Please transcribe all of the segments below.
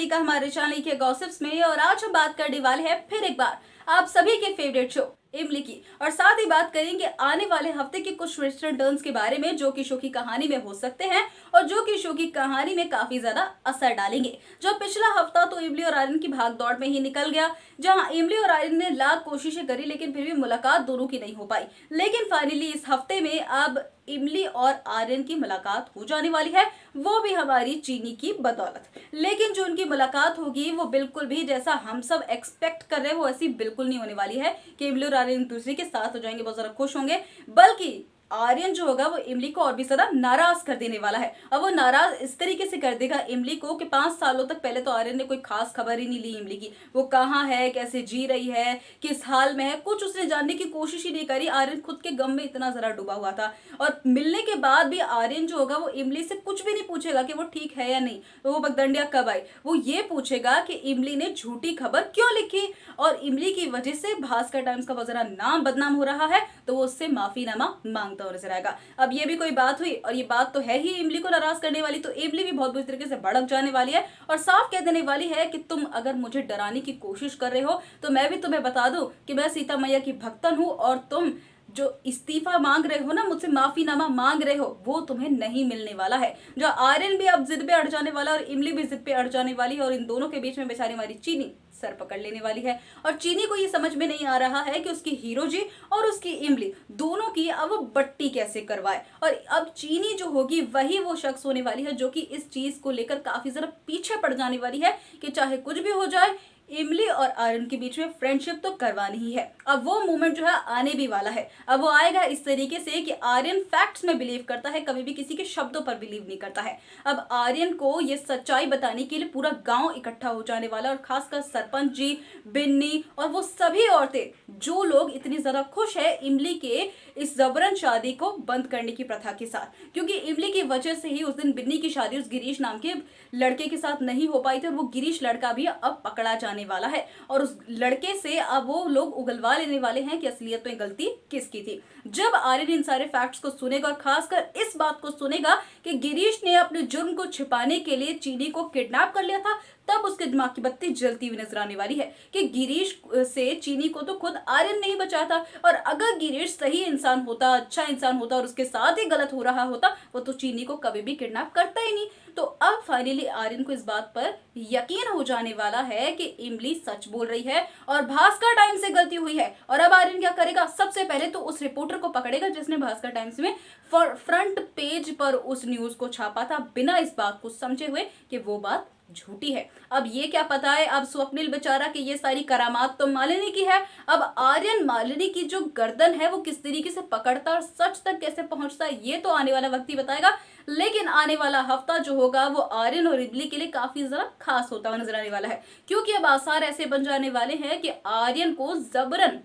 सभी का हमारे चैनल के गॉसिप्स में। और आज हम बात करने वाले हैं फिर एक बार आप सभी के फेवरेट शो इमली की, और साथ ही बात करेंगे आने वाले हफ्ते के कुछ ट्विस्ट एंड टर्न्स के बारे में जो कि शो की कहानी में हो सकते हैं और जो कि शो की कहानी में काफी ज्यादा असर डालेंगे। जो पिछला हफ्ता तो इमली और आर्यन की भाग दौड़ में ही निकल गया, जहां इमली और आर्यन ने लाख कोशिशें करी लेकिन फिर भी मुलाकात दोनों की नहीं हो पाई। लेकिन फाइनली इस हफ्ते में अब इमली और आर्यन की मुलाकात हो जाने वाली है, वो भी हमारी चीनी की बदौलत। लेकिन जो उनकी मुलाकात होगी वो बिल्कुल भी जैसा हम सब एक्सपेक्ट कर रहे हैं वो ऐसी बिल्कुल नहीं होने वाली है कि इमली और आर्यन एक दूसरे के साथ हो जाएंगे, बहुत ज्यादा खुश होंगे, बल्कि आर्यन जो होगा वो इमली को और भी ज्यादा नाराज कर देने वाला है। अब वो नाराज इस तरीके से कर देगा इमली को कि 5 सालों तक पहले तो आर्यन ने कोई खास खबर ही नहीं ली इमली की, वो कहाँ है, कैसे जी रही है, किस हाल में है, कुछ उसने जानने की कोशिश ही नहीं करी। आर्यन खुद के गम में इतना जरा डूबा हुआ था, और मिलने के बाद भी आर्यन जो होगा वो इमली से कुछ भी नहीं पूछेगा कि वो ठीक है या नहीं, तो वो बगदंडिया कब आई। वो ये पूछेगा कि इमली ने झूठी खबर क्यों लिखी, और इमली की वजह से भास्कर टाइम्स का जरा नाम बदनाम हो रहा है, तो वो उससे माफीनामा मांगता नजर आएगा। अब ये भी कोई बात हुई, और ये बात तो है ही इमली को नाराज करने वाली, तो इमली भी बहुत बुरी तरीके से भड़क जाने वाली है और साफ कह देने वाली है कि तुम अगर मुझे डराने की कोशिश कर रहे हो तो मैं भी तुम्हें बता दूं कि मैं सीता मैया की भक्तन हूं, और तुम जो इस्तीफा मांग रहे हो ना, मुझसे माफीनामा मांग रहे हो, वो तुम्हें नहीं मिलने वाला है। जो आर्यन भी अब जिद पे अड़ जाने वाला और इमली भी जिद पे अड़ जाने वाली है, और इन दोनों के बीच में बेचारी हमारी चीनी सर पकड़ लेने वाली है। और चीनी को ये समझ में नहीं आ रहा है कि उसकी हीरो जी और उसकी इमली दोनों की अब वो बट्टी कैसे करवाए। और अब चीनी जो होगी वही वो शख्स होने वाली है जो कि इस चीज को लेकर काफी जरा पीछे पड़ जाने वाली है कि चाहे कुछ भी हो जाए, इमली और आर्यन के बीच में फ्रेंडशिप तो करवानी ही है। अब वो मोमेंट जो है आने भी वाला है। अब वो आएगा इस तरीके से कि आर्यन फैक्ट्स में बिलीव करता है, कभी भी किसी के शब्दों पर बिलीव नहीं करता है। अब आर्यन को ये सच्चाई बताने के लिए पूरा गांव इकट्ठा हो जाने वाला है, और खासकर सरपंच जी, बिन्नी और वो सभी औरतें जो लोग इतनी ज्यादा खुश है इमली के इस जबरन शादी को बंद करने की प्रथा के साथ, क्योंकि इमली की वजह से ही उस दिन बिन्नी की शादी उस गिरीश नाम के लड़के के साथ नहीं हो पाई थी, और वो गिरीश लड़का भी अब पकड़ा जाने वाला है, और उस लड़के से अब वो लोग उगलवा लेने वाले हैं कि असलियत में गलती किसकी थी। जब आर्यन इन सारे फैक्ट्स को सुनेगा और खासकर इस बात को सुनेगा कि गिरीश ने अपने जुर्म को छिपाने के लिए चीनी को किडनैप कर लिया था, तब उसके दिमाग की बत्ती जलती हुई नजर आने वाली है कि गिरीश से चीनी को तो खुद आर्यन नहीं बचाया था, और अगर गिरीश सही इंसान होता, अच्छा इंसान होता और उसके साथ ही गलत हो रहा होता, वो तो चीनी को कभी भी किडनैप करता ही नहीं। तो अब फाइनली आर्यन को इस बात पर यकीन हो जाने वाला है कि इमली सच बोल रही है और भास्कर टाइम्स से गलती हुई है। और अब आर्यन क्या करेगा, सबसे पहले तो उस रिपोर्टर को पकड़ेगा जिसने भास्कर टाइम्स में फ्रंट पेज पर उस न्यूज को छापा था, बिना इस बात को समझे हुए कि वो बात झूठी है। अब ये क्या पता है अब स्वप्निल बेचारा कि ये सारी करामात तो मालिनी की है। अब आर्यन मालिनी की जो गर्दन है वो किस तरीके से पकड़ता और सच तक कैसे पहुंचता है, ये तो आने वाला वक्त ही बताएगा। लेकिन आने वाला हफ्ता जो होगा वो आर्यन और इमली के लिए काफी ज्यादा खास होता हुआ नजर आने वाला है, क्योंकि अब आसार ऐसे बन जाने वाले हैं कि आर्यन को जबरन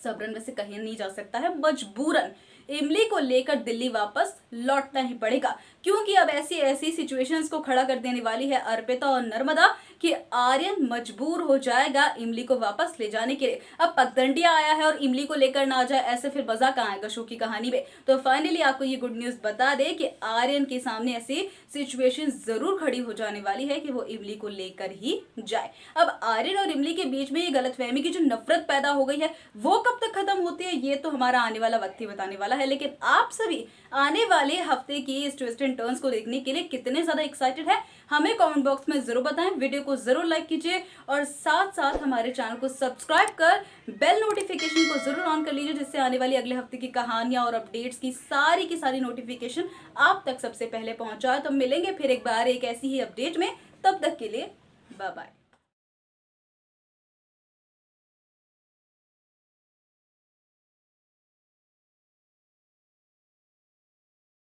वैसे कहीं नहीं जा सकता है, मजबूरन इमली को लेकर दिल्ली वापस लौटना ही पड़ेगा, क्योंकि अब ऐसी सिचुएशंस को खड़ा कर देने वाली है अर्पिता और नर्मदा कि आर्यन मजबूर हो जाएगा इमली को वापस ले जाने के लिए। अब पगडंडिया आया है और इमली को लेकर ना आ जाए, ऐसे फिर मजा कहाँ आएगा शो की कहानी में। तो फाइनली आपको ये गुड न्यूज बता दे कि आर्यन के सामने ऐसी सिचुएशन जरूर खड़ी हो जाने वाली है कि वो इमली को लेकर ही जाए। अब आर्यन और इमली के बीच में ये गलतफहमी की जो नफरत पैदा हो गई है वो कब तक खत्म होती है, ये तो हमारा आने वाला वक्त ही बताने वाला है। लेकिन आप सभी आने वाले हफ्ते की इस ट्विस्ट एंड टर्न्स को देखने के लिए कितने ज्यादा एक्साइटेड है, हमें कमेंट बॉक्स में जरूर बताएं। वीडियो को जरूर लाइक कीजिए और साथ साथ हमारे चैनल को सब्सक्राइब कर बेल नोटिफिकेशन को जरूर ऑन कर लीजिए, जिससे आने वाली अगले हफ्ते की कहानियां और अपडेट्स की सारी नोटिफिकेशन आप तक सबसे पहले पहुंच जाए। तो मिलेंगे फिर एक बार एक ऐसी ही अपडेट में, तब तक के लिए बाय बाय।